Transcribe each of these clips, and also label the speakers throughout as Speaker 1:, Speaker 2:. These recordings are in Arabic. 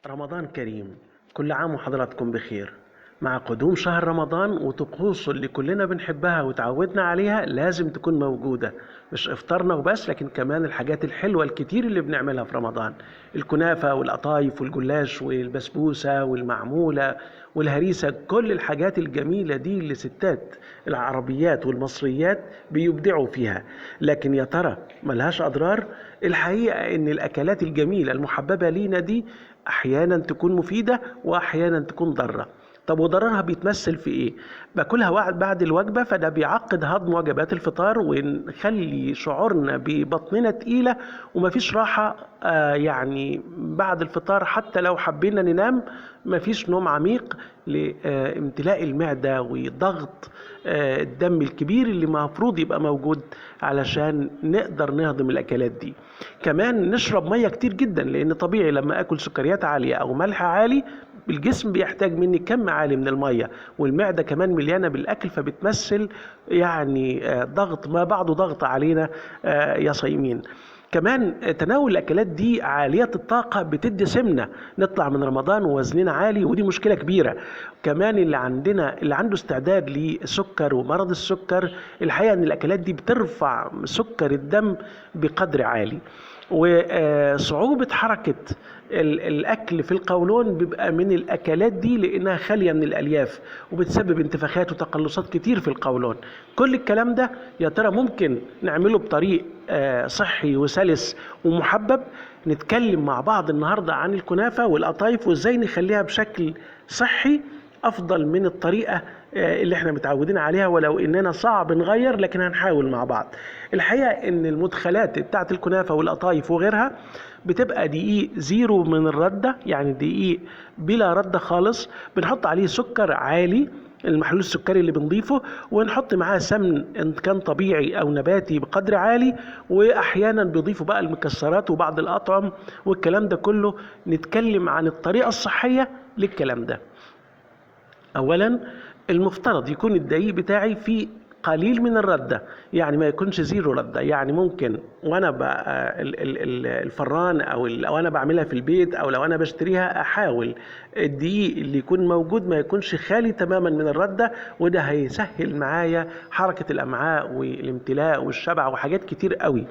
Speaker 1: رمضان كريم، كل عام وحضراتكم بخير. مع قدوم شهر رمضان وطقوسه اللي كلنا بنحبها وتعودنا عليها لازم تكون موجودة، مش افطارنا وبس لكن كمان الحاجات الحلوة الكتير اللي بنعملها في رمضان، الكنافة والقطايف والجلاش والبسبوسة والمعمولة والهريسة، كل الحاجات الجميلة دي اللي ستات العربيات والمصريات بيبدعوا فيها. لكن يا ترى ملهاش أضرار؟ الحقيقة إن الأكلات الجميلة المحببة لينا دي أحيانا تكون مفيدة وأحيانا تكون ضارة. طب وضررها بيتمثل في ايه؟ باكلها بعد الوجبه، فده بيعقد هضم وجبات الفطار ونخلي شعورنا ببطننا تقيله ومفيش راحه. يعني بعد الفطار حتى لو حبينا ننام مفيش نوم عميق لامتلاء المعده وضغط الدم الكبير اللي المفروض يبقى موجود علشان نقدر نهضم الاكلات دي. كمان نشرب ميه كتير جدا، لان طبيعي لما اكل سكريات عاليه او ملح عالي الجسم بيحتاج مني كم عالي من المية، والمعدة كمان مليانة بالأكل، فبتمثل يعني ضغط ما بعده ضغط علينا يا صايمين. كمان تناول الأكلات دي عالية الطاقة بتدي سمنة، نطلع من رمضان ووزننا عالي، ودي مشكلة كبيرة. كمان اللي عنده استعداد للسكر ومرض السكر، الحقيقة ان الأكلات دي بترفع سكر الدم بقدر عالي. وصعوبة حركة الأكل في القولون بيبقى من الأكلات دي، لأنها خالية من الألياف وبتسبب انتفاخات وتقلصات كتير في القولون. كل الكلام ده يا ترى ممكن نعمله بطريق صحي وسلس ومحبب؟ نتكلم مع بعض النهاردة عن الكنافة والقطايف وإزاي نخليها بشكل صحي أفضل من الطريقة اللي احنا متعودين عليها، ولو اننا صعب نغير لكن هنحاول مع بعض. الحقيقة ان المدخلات بتاعت الكنافة والقطايف وغيرها بتبقى دقيق زيرو من الردة، يعني دقيق بلا ردة خالص، بنحط عليه سكر عالي المحلول السكري اللي بنضيفه، ونحط معاه سمن ان كان طبيعي او نباتي بقدر عالي، واحيانا بيضيفوا بقى المكسرات وبعض الاطعم والكلام ده كله. نتكلم عن الطريقة الصحية للكلام ده. اولا المفترض يكون الدقيق بتاعي فيه قليل من الردة، يعني ما يكونش زيرو ردة. يعني ممكن وانا الفران او انا بعملها في البيت او لو انا بشتريها احاول الدقيق اللي يكون موجود ما يكونش خالي تماما من الردة، وده هيسهل معايا حركة الامعاء والامتلاء والشبع وحاجات كتير قوي.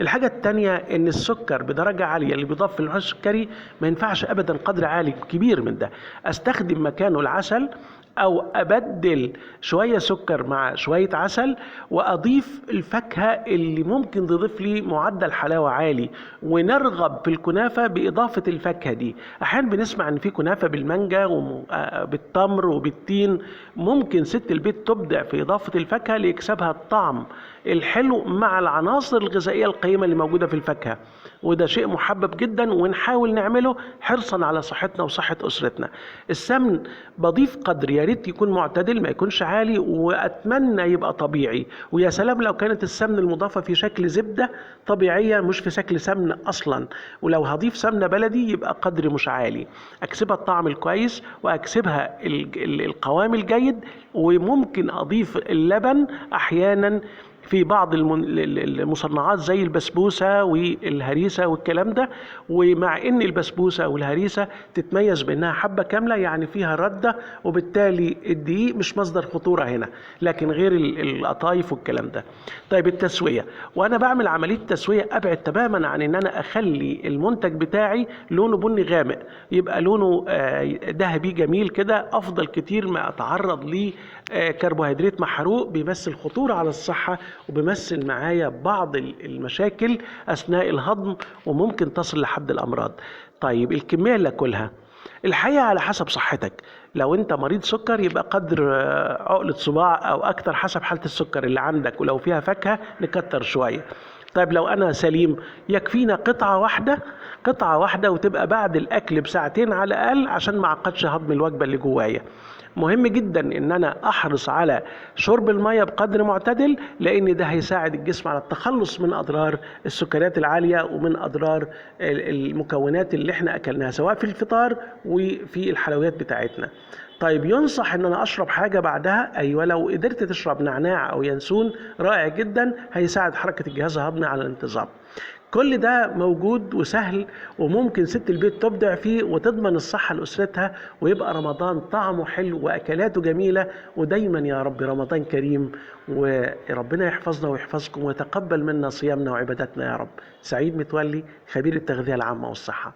Speaker 1: الحاجة التانية ان السكر بدرجة عالية اللي بيضاف في المحلول السكري ما ينفعش ابدا قدر عالي كبير من ده. استخدم مكانه العسل او ابدل شوية سكر مع شوية عسل، واضيف الفاكهة اللي ممكن تضيف لي معدل حلاوة عالي، ونرغب في الكنافة باضافة الفاكهة دي. احيانا بنسمع ان في كنافة بالمانجا وبالتمر وبالتين، ممكن ست البيت تبدع في اضافة الفاكهة ليكسبها الطعم الحلو مع العناصر الغذائية القيمة اللي موجودة في الفاكهة، وده شيء محبب جدا ونحاول نعمله حرصا على صحتنا وصحة أسرتنا. السمن بضيف قدر يا ريت يكون معتدل، ما يكونش عالي، وأتمنى يبقى طبيعي، ويا سلام لو كانت السمن المضافة في شكل زبدة طبيعية مش في شكل سمن أصلا. ولو هضيف سمنة بلدي يبقى قدر مش عالي، أكسبها الطعم الكويس وأكسبها القوام الجيد. وممكن أضيف اللبن أحيانا في بعض المصنعات زي البسبوسة والهريسة والكلام ده. ومع ان البسبوسة والهريسة تتميز بانها حبة كاملة يعني فيها ردة، وبالتالي الدقيق مش مصدر خطورة هنا، لكن غير القطايف والكلام ده. طيب التسوية، وانا بعمل عملية تسوية ابعد تماما عن ان انا اخلي المنتج بتاعي لونه بني غامق، يبقى لونه ذهبي جميل كده، افضل كتير ما اتعرض لكربوهيدرات محروق بيمثل خطورة على الصحة وبيمثل معايا بعض المشاكل أثناء الهضم وممكن تصل لحد الأمراض. طيب الكمية اللي أكلها الحقيقة على حسب صحتك. لو أنت مريض سكر يبقى قدر عقلة صباع أو أكتر حسب حالة السكر اللي عندك، ولو فيها فاكهة نكتر شوية. طيب لو أنا سليم يكفينا قطعة واحدة وتبقى بعد الأكل بساعتين على الأقل عشان ما أعقدش هضم الوجبة اللي جوايا. مهم جدا ان انا احرص على شرب المية بقدر معتدل، لان ده هيساعد الجسم على التخلص من اضرار السكريات العالية ومن اضرار المكونات اللي احنا اكلناها سواء في الفطار وفي الحلويات بتاعتنا. طيب ينصح ان انا اشرب حاجة بعدها؟ ايوه، لو قدرت تشرب نعناع او ينسون رائع جدا، هيساعد حركة الجهاز الهضمي على الانتظام. كل ده موجود وسهل، وممكن ست البيت تبدع فيه وتضمن الصحة لأسرتها، ويبقى رمضان طعمه حلو وأكلاته جميلة. ودايما يا رب رمضان كريم، وربنا يحفظنا ويحفظكم ويتقبل منا صيامنا وعباداتنا يا رب. سعيد متولي، خبير التغذية العامة والصحة.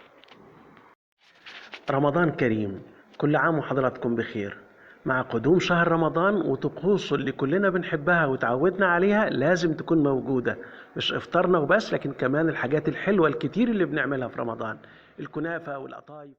Speaker 1: رمضان كريم، كل عام وحضراتكم بخير. مع قدوم شهر رمضان وطقوسه اللي كلنا بنحبها وتعودنا عليها لازم تكون موجودة، مش افطارنا وبس لكن كمان الحاجات الحلوة الكتير اللي بنعملها في رمضان، الكنافة والقطايف.